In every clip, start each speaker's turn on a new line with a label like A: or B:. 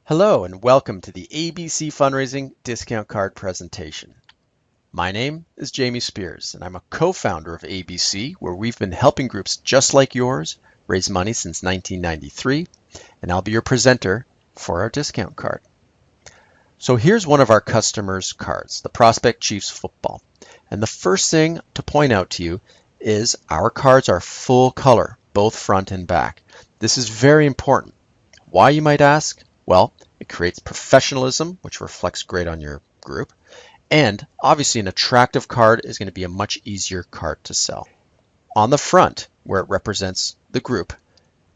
A: Hello and welcome to the ABC Fundraising Discount Card presentation. My name is Jamie Spears and I'm a co-founder of ABC, where we've been helping groups just like yours raise money since 1993, and I'll be your presenter for our discount card. So here's one of our customers' cards, the Prospect Chiefs football. And the first thing to point out to you is our cards are full color, both front and back. This is very important. Why, you might ask? Well, it creates professionalism, which reflects great on your group. And obviously an attractive card is going to be a much easier card to sell. On the front, where it represents the group,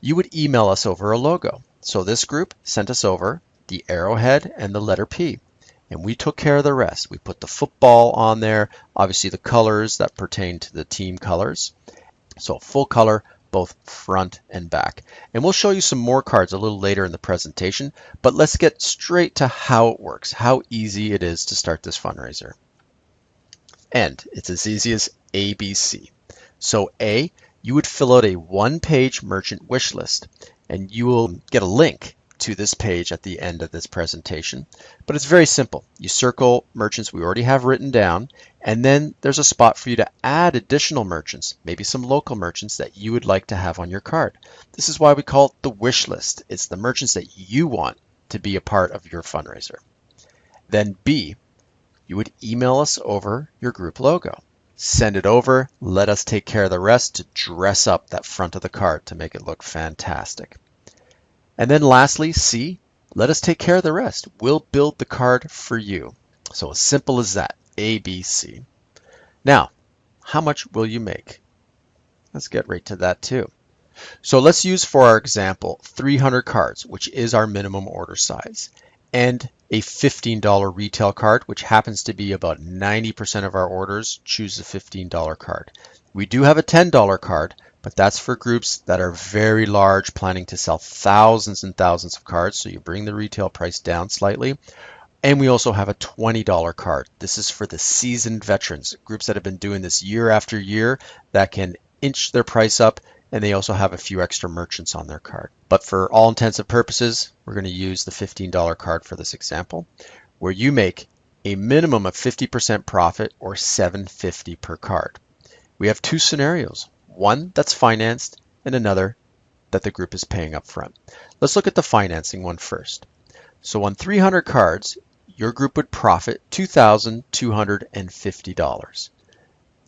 A: you would email us over a logo. So this group sent us over the arrowhead and the letter P, and we took care of the rest. We put the football on there, obviously the colors that pertain to the team colors. So full color, both front and back. And we'll show you some more cards a little later in the presentation, but let's get straight to how it works, how easy it is to start this fundraiser. And it's as easy as ABC. So A, you would fill out a one-page merchant wish list, and you will get a link to this page at the end of this presentation. But it's very simple. You circle merchants we already have written down, and then there's a spot for you to add additional merchants, maybe some local merchants that you would like to have on your card. This is why we call it the wish list. It's the merchants that you want to be a part of your fundraiser. Then B, you would email us over your group logo. Send it over, let us take care of the rest to dress up that front of the card to make it look fantastic. And then lastly, C, let us take care of the rest. We'll build the card for you. So as simple as that, ABC. Now, how much will you make? Let's get right to that too. So let's use for our example 300 cards, which is our minimum order size, and a $15 retail card, which happens to be about 90% of our orders choose the $15 card. We do have a $10 card, but that's for groups that are very large, planning to sell thousands and thousands of cards, so you bring the retail price down slightly. And we also have a $20 card. This is for the seasoned veterans, groups that have been doing this year after year that can inch their price up, and they also have a few extra merchants on their card. But for all intents and purposes, we're going to use the $15 card for this example, where you make a minimum of 50% profit or $7.50 per card. We have two scenarios. One that's financed and another that the group is paying up front. Let's look at the financing one first. So on 300 cards, your group would profit $2,250.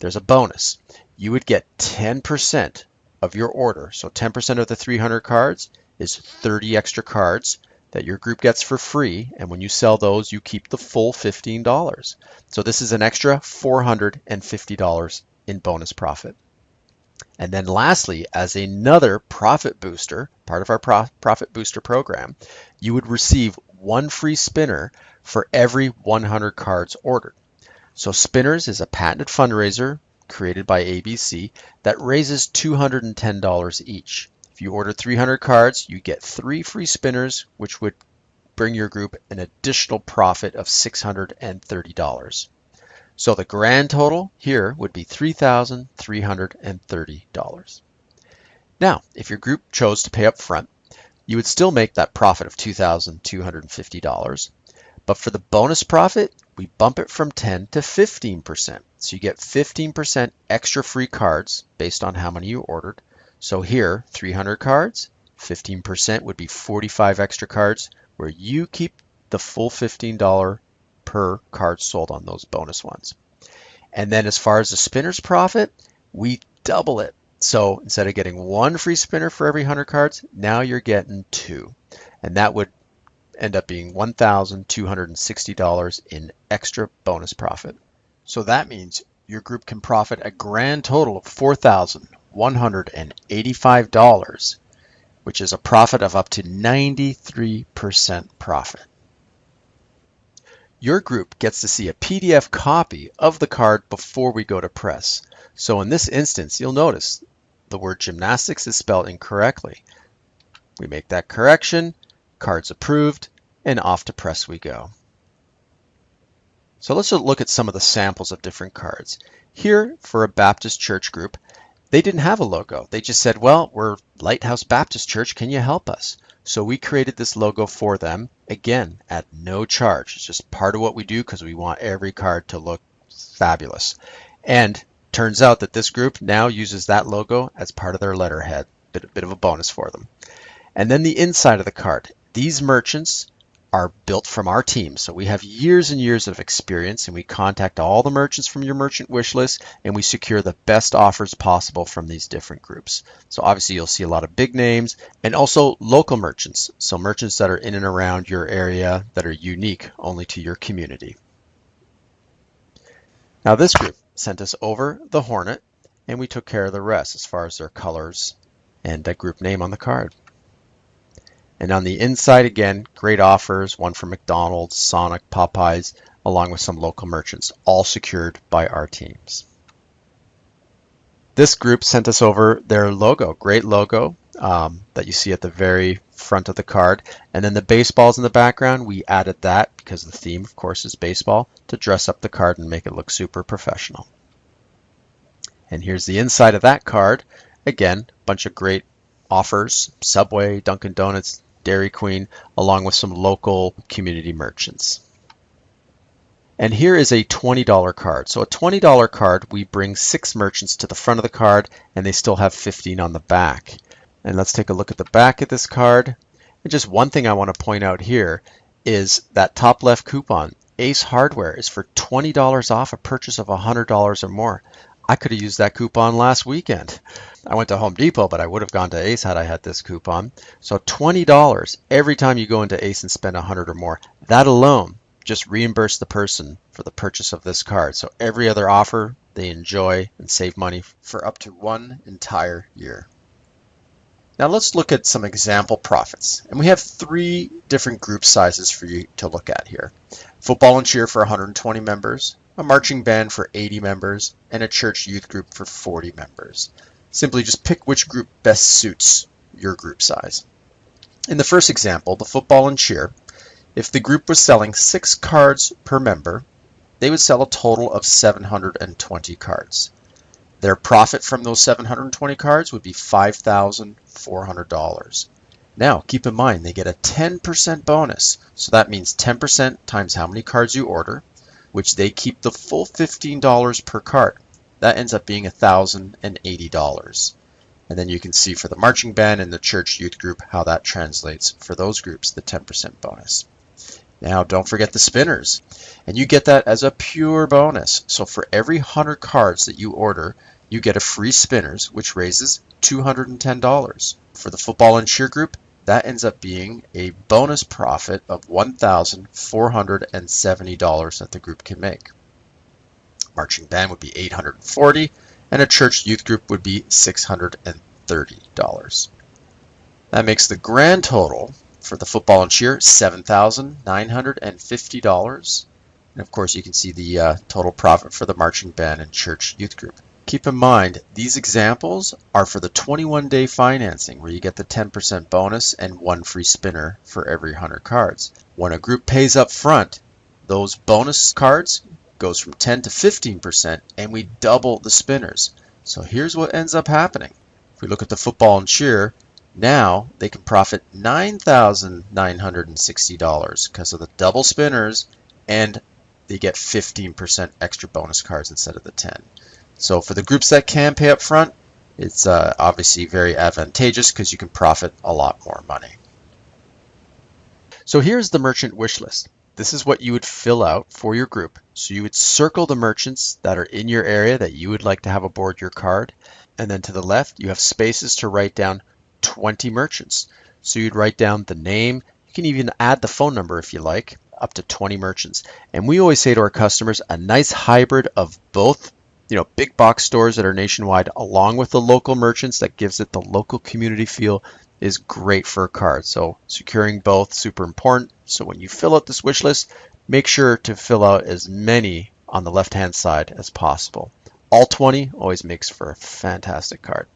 A: There's a bonus. You would get 10% of your order. So 10% of the 300 cards is 30 extra cards that your group gets for free. And when you sell those, you keep the full $15. So this is an extra $450 in bonus profit. And then lastly, as another profit booster, part of our profit booster program, you would receive one free spinner for every 100 cards ordered. So Spinners is a patented fundraiser created by ABC that raises $210 each. If you order 300 cards, you get 3 free spinners, which would bring your group an additional profit of $630. So the grand total here would be $3,330. Now, if your group chose to pay up front, you would still make that profit of $2,250. But for the bonus profit, we bump it from 10 to 15%. So you get 15% extra free cards based on how many you ordered. So here, 300 cards, 15% would be 45 extra cards, where you keep the full $15 per card sold on those bonus ones. And then as far as the spinner's profit, we double it. So instead of getting one free spinner for every 100 cards, now you're getting 2. And that would end up being $1,260 in extra bonus profit. So that means your group can profit a grand total of $4,185, which is a profit of up to 93% profit. Your group gets to see a PDF copy of the card before we go to press. So in this instance, you'll notice the word gymnastics is spelled incorrectly. We make that correction, card's approved, and off to press we go. So let's look at some of the samples of different cards. Here, for a Baptist church group, They didn't have a logo. They just said, well, we're Lighthouse Baptist Church. Can you help us? So we created this logo for them, again, at no charge. It's just part of what we do because we want every card to look fabulous. And turns out that this group now uses that logo as part of their letterhead. Bit of a bonus for them. And then the inside of the card. These merchants are built from our team. So we have years and years of experience, and we contact all the merchants from your merchant wish list, and we secure the best offers possible from these different groups. So obviously you'll see a lot of big names and also local merchants. So merchants that are in and around your area that are unique only to your community. Now this group sent us over the Hornet, and we took care of the rest as far as their colors and that group name on the card. And on the inside, again, great offers, one from McDonald's, Sonic, Popeyes, along with some local merchants, all secured by our teams. This group sent us over their logo, great logo that you see at the very front of the card. And then the baseballs in the background, we added that because the theme, of course, is baseball, to dress up the card and make it look super professional. And here's the inside of that card. Again, a bunch of great offers, Subway, Dunkin' Donuts, Dairy Queen, along with some local community merchants. And here is a $20 card. So a $20 card, we bring 6 merchants to the front of the card, and they still have 15 on the back. And let's take a look at the back of this card. And just one thing I want to point out here is that top left coupon, Ace Hardware, is for $20 off a purchase of $100 or more. I could have used that coupon last weekend. I went to Home Depot, but I would have gone to Ace had I had this coupon. So $20 every time you go into Ace and spend $100 or more. That alone just reimburse the person for the purchase of this card. So every other offer, they enjoy and save money for up to 1 entire year. Now let's look at some example profits. And we have 3 different group sizes for you to look at here. Football and cheer for 120 members, a marching band for 80 members, and a church youth group for 40 members. Simply just pick which group best suits your group size. In the first example, the football and cheer, if the group was selling 6 cards per member, they would sell a total of 720 cards. Their profit from those 720 cards would be $5,400. Now, keep in mind, they get a 10% bonus. So that means 10% times how many cards you order, which they keep the full $15 per card. That ends up being $1,080. And then you can see for the marching band and the church youth group how that translates for those groups, the 10% bonus. Now, don't forget the spinners. And you get that as a pure bonus. So for every 100 cards that you order, you get a free spinners, which raises $210. For the football and cheer group, that ends up being a bonus profit of $1,470 that the group can make. Marching band would be $840, and a church youth group would be $630. That makes the grand total for the football and cheer $7,950. And of course, you can see the total profit for the marching band and church youth group. Keep in mind, these examples are for the 21-day financing where you get the 10% bonus and 1 free spinner for every 100 cards. When a group pays up front, those bonus cards goes from 10 to 15% and we double the spinners. So here's what ends up happening. If we look at the football and cheer, now they can profit $9,960 because of the double spinners, and they get 15% extra bonus cards instead of the 10. So for the groups that can pay up front, it's obviously very advantageous because you can profit a lot more money. So here's the merchant wish list. This is what you would fill out for your group. So you would circle the merchants that are in your area that you would like to have aboard your card. And then to the left, you have spaces to write down 20 merchants. So you'd write down the name. You can even add the phone number if you like, up to 20 merchants. And we always say to our customers, a nice hybrid of both, big box stores that are nationwide, along with the local merchants that gives it the local community feel, is great for a card. So securing both, super important. So when you fill out this wish list, make sure to fill out as many on the left-hand side as possible. All 20 always makes for a fantastic card.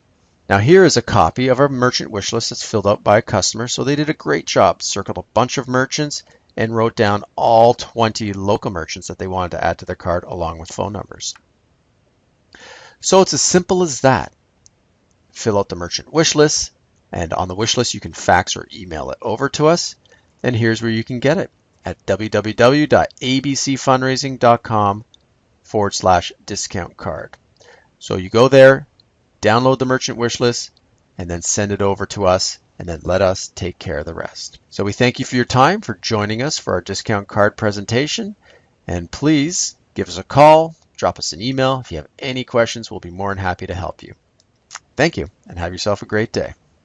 A: Now here is a copy of our merchant wish list that's filled out by a customer. So they did a great job, circled a bunch of merchants and wrote down all 20 local merchants that they wanted to add to their card along with phone numbers. So it's as simple as that. fill out the merchant wish list, and on the wish list you can fax or email it over to us. And here's where you can get it at www.abcfundraising.com/discount card. So you go there, download the merchant wish list, and then send it over to us, and then let us take care of the rest. So we thank you for your time, for joining us for our discount card presentation, and please give us a call, drop us an email. If you have any questions, we'll be more than happy to help you. Thank you, and have yourself a great day.